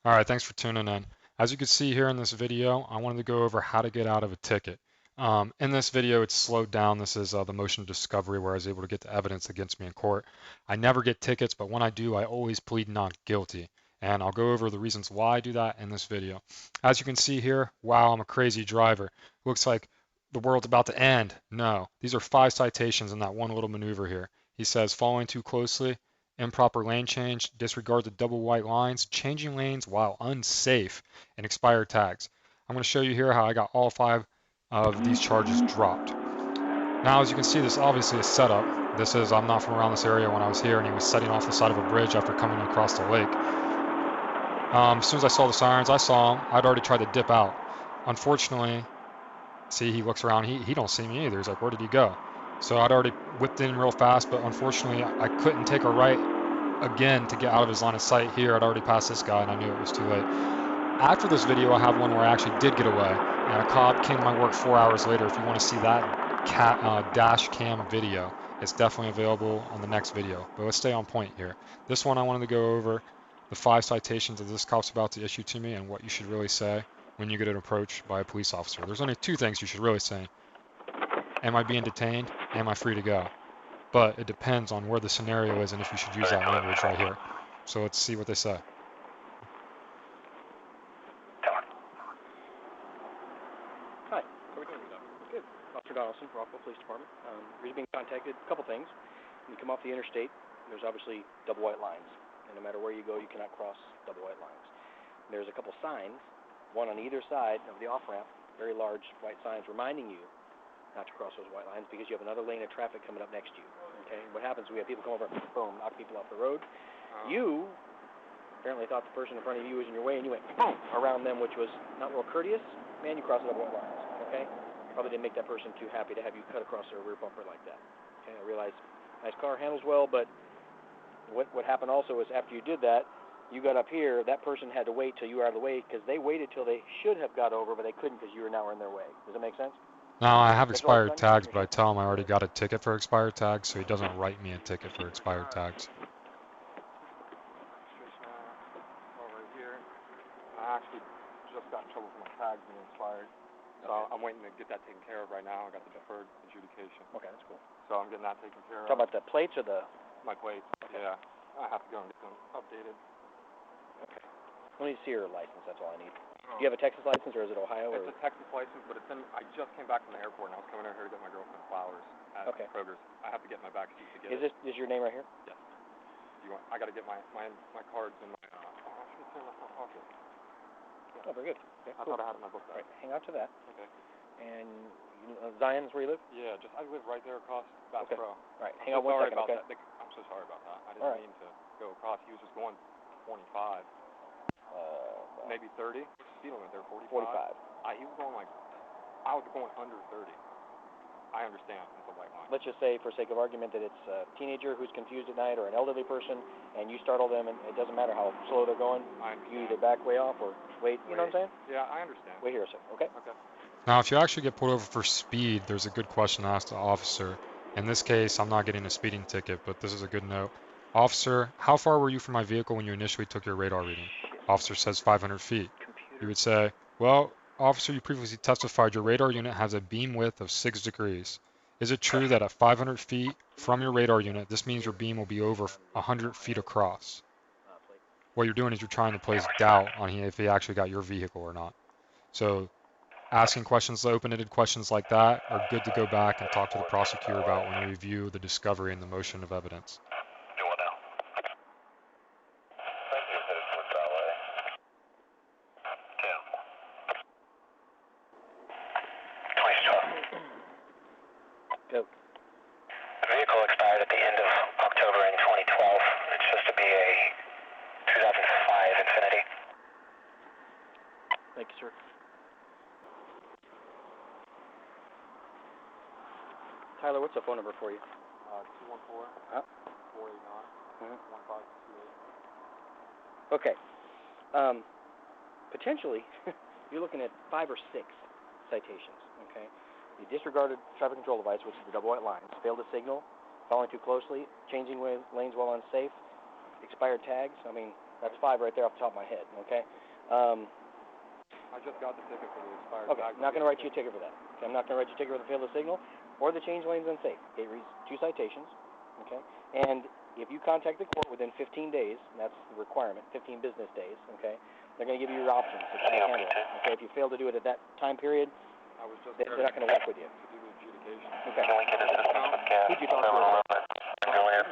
Alright, thanks for tuning in. As you can see here in this video, I wanted to go over how to get out of a ticket. In this video, it's slowed down. This is the motion of discovery where I was able to get the evidence against me in court. I never get tickets, but when I do, I always plead not guilty. And I'll go over the reasons why I do that in this video. As you can see here, wow, I'm a crazy driver. Looks like the world's about to end. No, these are 5 citations in that one little maneuver here. He says, following too closely, improper lane change, disregard the double white lines, changing lanes while unsafe, and expired tags. I'm going to show you here how I got all 5 of these charges dropped. Now, as you can see, this obviously is set up. I'm not from around this area when I was here, and he was setting off the side of a bridge after coming across the lake. As soon as I saw the sirens, I saw him. I'd already tried to dip out. Unfortunately, see, he looks around. He don't see me either. He's like, where did he go? So I'd already whipped in real fast, but unfortunately, I couldn't take a right again to get out of his line of sight here. I'd already passed this guy, and I knew it was too late. After this video, I have one where I actually did get away, and a cop came to my work 4 hours later. If you want to see that dash cam video, it's definitely available on the next video. But let's stay on point here. This one, I wanted to go over the 5 citations that this cop's about to issue to me and what you should really say when you get approached by a police officer. There's only 2 things you should really say. Am I being detained? Am I free to go? But it depends on where the scenario is and if you should use that language right here. So let's see what they say. Hi, how are we doing? Good. Officer Donaldson, Rockville Police Department. You're being contacted. A couple things. When you come off the interstate, there's obviously double white lines. And no matter where you go, you cannot cross double white lines. There's a couple signs, one on either side of the off-ramp, very large white signs reminding you not to cross those white lines because you have another lane of traffic coming up next to you. Okay? What happens, we have people come over, boom, knock people off the road. You apparently thought the person in front of you was in your way, and you went boom around them, which was not real courteous. Man, you crossed the double white lines. Okay? Probably didn't make that person too happy to have you cut across their rear bumper like that. Okay? I realize nice car, handles well, but what happened also is after you did that, you got up here, that person had to wait till you were out of the way because they waited till they should have got over, but they couldn't because you were now in their way. Does that make sense? Now, I have expired tags, but I tell him I already got a ticket for expired tags, so he doesn't write me a ticket for expired tags. Over here. I actually just got in trouble for my tags being expired. So I'm waiting to get that taken care of right now. I got the deferred adjudication. Okay, that's cool. So I'm getting that taken care of. Talk about the plates or the... My plates, okay. Yeah. I have to go and get them updated. Okay. I need to see your license, that's all I need. Do you have a Texas license or is it Ohio? It's a Texas license, but it's in... I just came back from the airport and I was coming over here to get my girlfriend flowers at Kroger's. I have to get my back seat to get it. Is your name right here? Yes. I got to get my cards in my... it's in my pocket. Oh, very good. Okay, I thought I had it in my book bag. Right, hang on to that. Okay. And Zion's where you live? Yeah, I live right there across Bass Pro. Right, hang on one second, okay? I'm so sorry about that. I didn't mean to go across. He was just going 25. Maybe 30. What's the speed limit there? 45? 45. He was going like... I was going under 30. I understand. It's a white line. Let's just say, for sake of argument, that it's a teenager who's confused at night or an elderly person, and you startle them, and it doesn't matter how slow they're going. You either back way off or wait. You know what I'm saying? Yeah, I understand. Wait here a second, okay? Okay. Now, if you actually get pulled over for speed, there's a good question to ask the officer. In this case, I'm not getting a speeding ticket, but this is a good note. Officer, how far were you from my vehicle when you initially took your radar reading? Officer says 500 feet. You would say, well, officer, you previously testified your radar unit has a beam width of 6 degrees. Is it true that at 500 feet from your radar unit, this means your beam will be over 100 feet across? What you're doing is you're trying to place doubt on if he actually got your vehicle or not. So asking questions, open-ended questions like that are good to go back and talk to the prosecutor about when you review the discovery and the motion of evidence. Go. The vehicle expired at the end of October in 2012. It's supposed to be a 2005 Infiniti. Thank you, sir. Tyler, what's the phone number for you? 214 Huh? 489 Mhm. 1528. Okay. Potentially, you're looking at 5 or 6 citations. Okay. You disregarded traffic control device, which is the double white lines. Failed to signal. Following too closely. Changing lanes while unsafe. Expired tags. I mean, that's 5 right there off the top of my head. Okay. I just got the ticket for the expired Okay. tag. I'm not going to write you a ticket for that. Okay. I'm not going to write you a ticket for the failed to signal or the change lanes unsafe. Okay. It reads 2 citations. Okay. And if you contact the court within 15 days, and that's the requirement, 15 business days, okay, they're going to give you your options if you handle it. Okay, if you fail to do it at that time period, I was just they're not going to work with you. to do the adjudication. Okay. Who'd you talk to?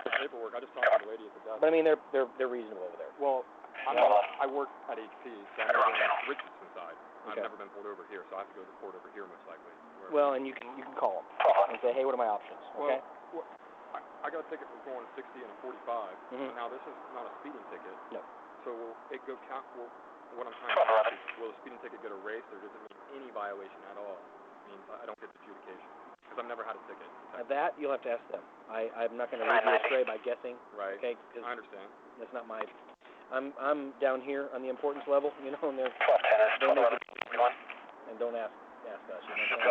The paperwork. I just talked to the lady at the desk. But I mean, they're reasonable over there. Well, I work at HP, so I'm over on the Richardson side. Okay. I've never been pulled over here, so I have to go to the court over here most likely. Well, and you can call them and say, hey, what are my options? Okay. Well, I got a ticket for going 60 and a 45. Mhm. Now this is not a speeding ticket. No. So will it go count? Well, what I'm trying to ask is, will the speeding ticket get erased, or does it mean any violation at all? It means I don't get the adjudication because I've never had a ticket. That you'll have to ask them. I'm not going to lead you astray by guessing. Right. Okay. I understand. That's not my. I'm down here on the importance level, you know, and they make and don't ask us. You know.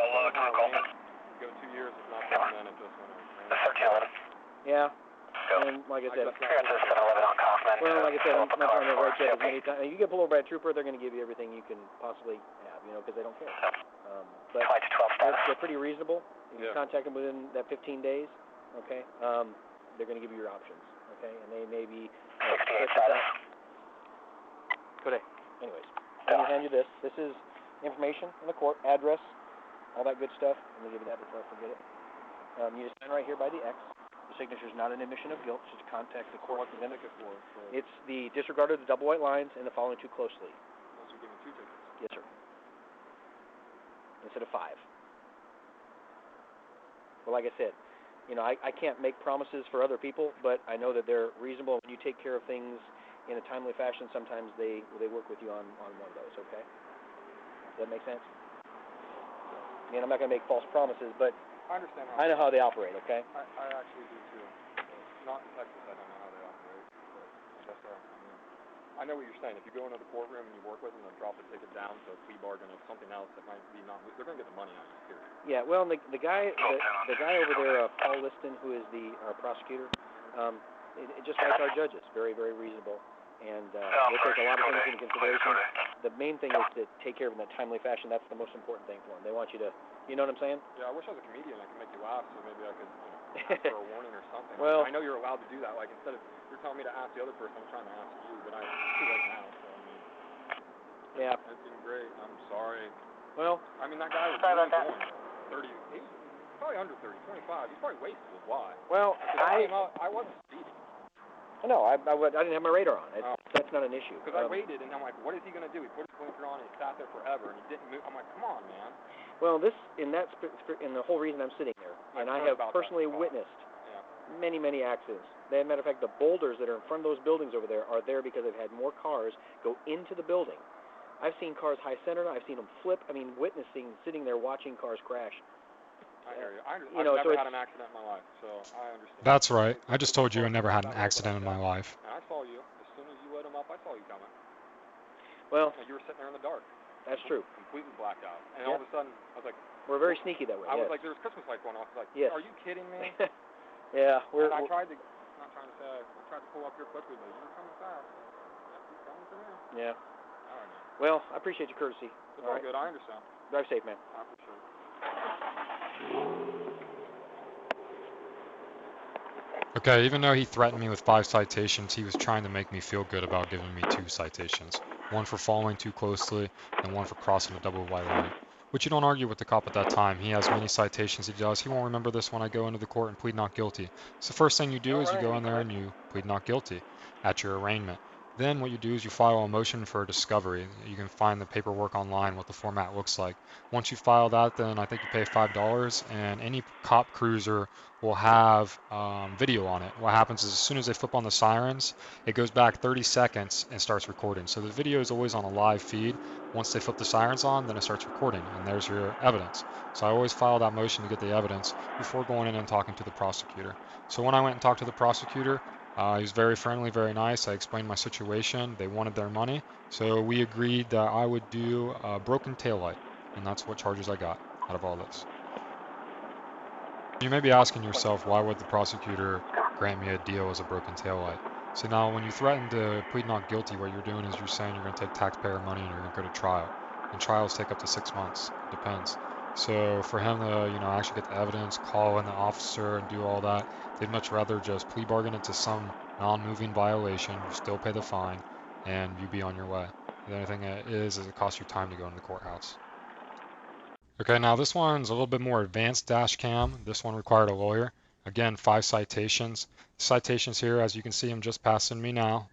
Go 2 years if not, and then it just went over. Yeah. And like I said, well, like I said, I'm not trying to write you up as many times. You get pulled over by a trooper, they're going to give you everything you can possibly have, you know, because they don't care. But they're pretty reasonable. You can contact them within that 15 days, okay? They're going to give you your options, okay? And they may be. Good day. Anyways, let me hand you this. This is information in the court, address, all that good stuff. Let me give you that before I forget it. You just sign right here by the X. The signature is not an admission of guilt. Just contact the court. What's the ticket for? It's the disregard of the double white lines and the following too closely. Unless you give me 2 tickets. Yes, sir. Instead of 5. Well, like I said, you know, I can't make promises for other people, but I know that they're reasonable. When you take care of things in a timely fashion, sometimes they work with you on one of those, okay? Does that make sense? I mean, I'm not going to make false promises, but I understand how. I know how they operate, okay? I actually do too. Not in Texas, I don't know how they operate, but I guess I mean, I know what you're saying. If you go into the courtroom and you work with them, they'll drop the ticket down to a plea bargain of something else that might be not. They're going to get the money out of you, period. Yeah, well, the guy over there, Paul Liston, who is our prosecutor, just like our judges, very, very reasonable, and they take a lot of things into consideration. The main thing is to take care of them in a timely fashion. That's the most important thing for them. They want you to, you know what I'm saying? Yeah, I wish I was a comedian. I could make you laugh, so maybe I could, ask for a warning or something. Well, I know you're allowed to do that. Like instead of you're telling me to ask the other person, I'm trying to ask you, but it's too late now. So I mean, yeah, it's been great. I'm sorry. Well, I mean, that guy was really going 30. He's probably under 30, 25. He's probably wasted. Is why. well, I wasn't speeding. No, I didn't have my radar on. That's not an issue. Because I waited, and I'm like, what is he going to do? He put his blinker on, and he sat there forever, and he didn't move. I'm like, come on, man. Well, in the whole reason I'm sitting there, and I have personally witnessed many, many accidents. As a matter of fact, the boulders that are in front of those buildings over there are there because they've had more cars go into the building. I've seen cars high center. I've seen them flip. I mean, sitting there watching cars crash. I hear you. I've never had an accident in my life, so I understand. That's right. I just told you I never had an accident in my life. And I saw you. As soon as you lit them up, I saw you coming. Well, and you were sitting there in the dark. That's true. Completely blacked out. And all of a sudden, I was like... We're very sneaky that way. I was like, there was Christmas lights going off. I was like, yes. Are you kidding me? Yeah. I tried to... I'm not trying to say... I tried to pull up here quickly, but you were coming fast. You're coming for me. Yeah. All right, man. Well, I appreciate your courtesy. It's all good. I understand. Drive safe, man. I appreciate it. Okay, even though he threatened me with 5 citations, he was trying to make me feel good about giving me 2 citations. One for following too closely, and one for crossing a double white line. Which you don't argue with the cop at that time. He has many citations he does. He won't remember this when I go into the court and plead not guilty. So the first thing you do is you go in there and you plead not guilty at your arraignment. Then what you do is you file a motion for discovery. You can find the paperwork online, what the format looks like. Once you file that, then I think you pay $5, and any cop cruiser will have video on it. What happens is as soon as they flip on the sirens, it goes back 30 seconds and starts recording. So the video is always on a live feed. Once they flip the sirens on, then it starts recording, and there's your evidence. So I always file that motion to get the evidence before going in and talking to the prosecutor. So when I went and talked to the prosecutor, he was very friendly, very nice. I explained my situation. They wanted their money. So we agreed that I would do a broken taillight. And that's what charges I got out of all this. You may be asking yourself, why would the prosecutor grant me a deal as a broken taillight? See, now when you threaten to plead not guilty, what you're doing is you're saying you're going to take taxpayer money and you're going to go to trial. And trials take up to 6 months. It depends. So for him to, actually get the evidence, call in the officer and do all that, they'd much rather just plea bargain it to some non-moving violation. You still pay the fine and you be on your way. The only thing it is it costs you time to go in the courthouse. Okay, now this one's a little bit more advanced dash cam. This one required a lawyer. Again, 5 citations. Citations here, as you can see, I'm just passing me now.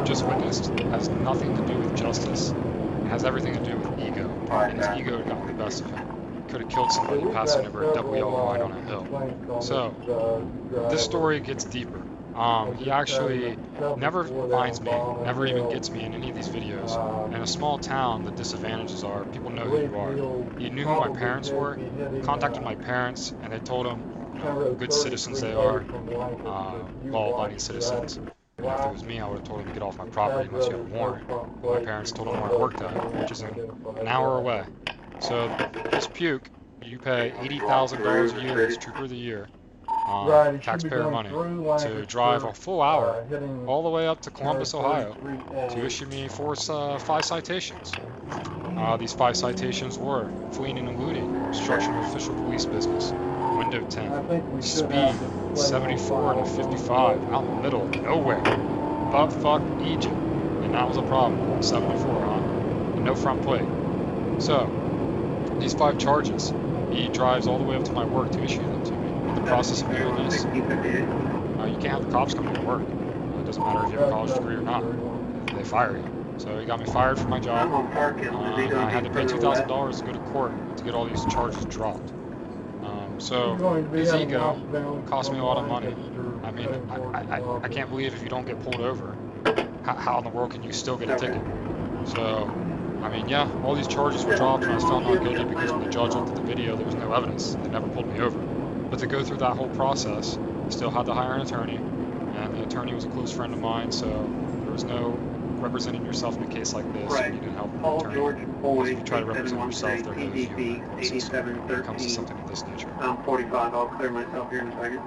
Just witnessed has nothing to do with justice. It has everything to do with ego, and his ego had gotten the best of him. He could have killed somebody passing over a double yellow line on a hill. So this story gets deeper. He actually never finds me, never even gets me in any of these videos. In a small town, the disadvantages are people know who you are. He knew who my parents were, contacted my parents, and they told him, good citizens they are, law-abiding citizens. If it was me, I would have told him to get off my property unless you have a warrant. But my parents told him where I worked at, which is an hour away. So this puke, you pay $80,000 a year as Trooper of the Year, taxpayer money, to drive a full hour all the way up to Columbus, Ohio, to issue me 5 citations. These 5 citations were fleeing and eluding, obstruction of official police business, window 10, speed 74 and a 55 out in the middle of nowhere, butt fuck Egypt, and that was a problem, 74, huh? And no front plate. So, these 5 charges, he drives all the way up to my work to issue them to me. In the process of doing this, you can't have the cops come to your work. It doesn't matter if you have a college degree or not, they fire you. So he got me fired from my job, and I had to pay $2,000 to go to court to get all these charges dropped. So his ego cost me a lot of money. I mean, I can't believe if you don't get pulled over, how in the world can you still get a ticket? So I mean, yeah, all these charges were dropped and I was found not guilty because when the judge looked at the video, there was no evidence. They never pulled me over. But to go through that whole process, I still had to hire an attorney, and the attorney was a close friend of mine, so there was no representing yourself in a case like this. You Right. needed help from an Paul attorney, George because Boyd, if you try to represent yourself, 8713, they're no view in the TGP, criminal system when it comes to 8713. something of this nature. I'm 45. I'll clear myself here in a second.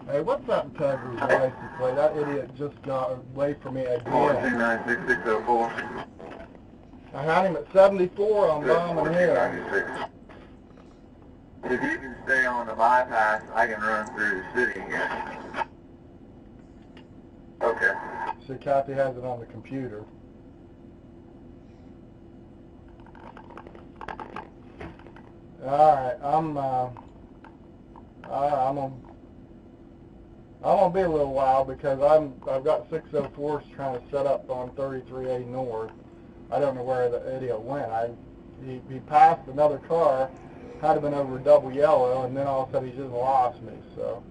Hey, what's that integrity license plate? That idiot just got away from me again. 4296604. I had him at 74 on Bomb and Hill. If you can stay on the bypass, I can run through the city here. Okay. So Kathy has it on the computer. All right, I'm gonna be a little while because I've got 604s trying to set up on 33A North. I don't know where the idiot went. He passed another car, had to been over double yellow, and then all of a sudden he just lost me. So,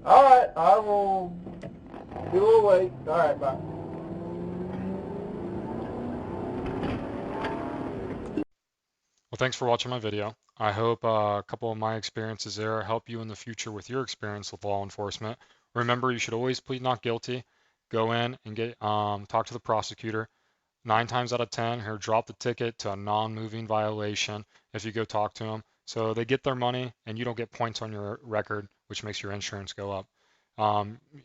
all right, I will be a little late. All right, bye. Well, thanks for watching my video. I hope a couple of my experiences there help you in the future with your experience with law enforcement. Remember, you should always plead not guilty. Go in and get talk to the prosecutor. 9 times out of 10, he'll drop the ticket to a non-moving violation if you go talk to him. So they get their money and you don't get points on your record, which makes your insurance go up.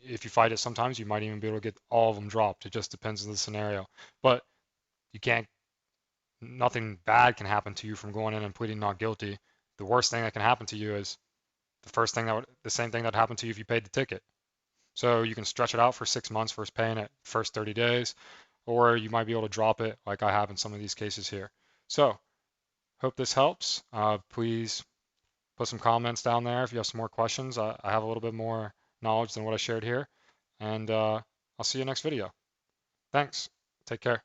If you fight it sometimes, you might even be able to get all of them dropped. It just depends on the scenario. But you can't nothing bad can happen to you from going in and pleading not guilty. The worst thing that can happen to you is the same thing that happened to you if you paid the ticket. So you can stretch it out for 6 months versus paying it first 30 days, or you might be able to drop it like I have in some of these cases here. So hope this helps. Please put some comments down there if you have some more questions. I have a little bit more knowledge than what I shared here, and I'll see you next video. Thanks. Take care.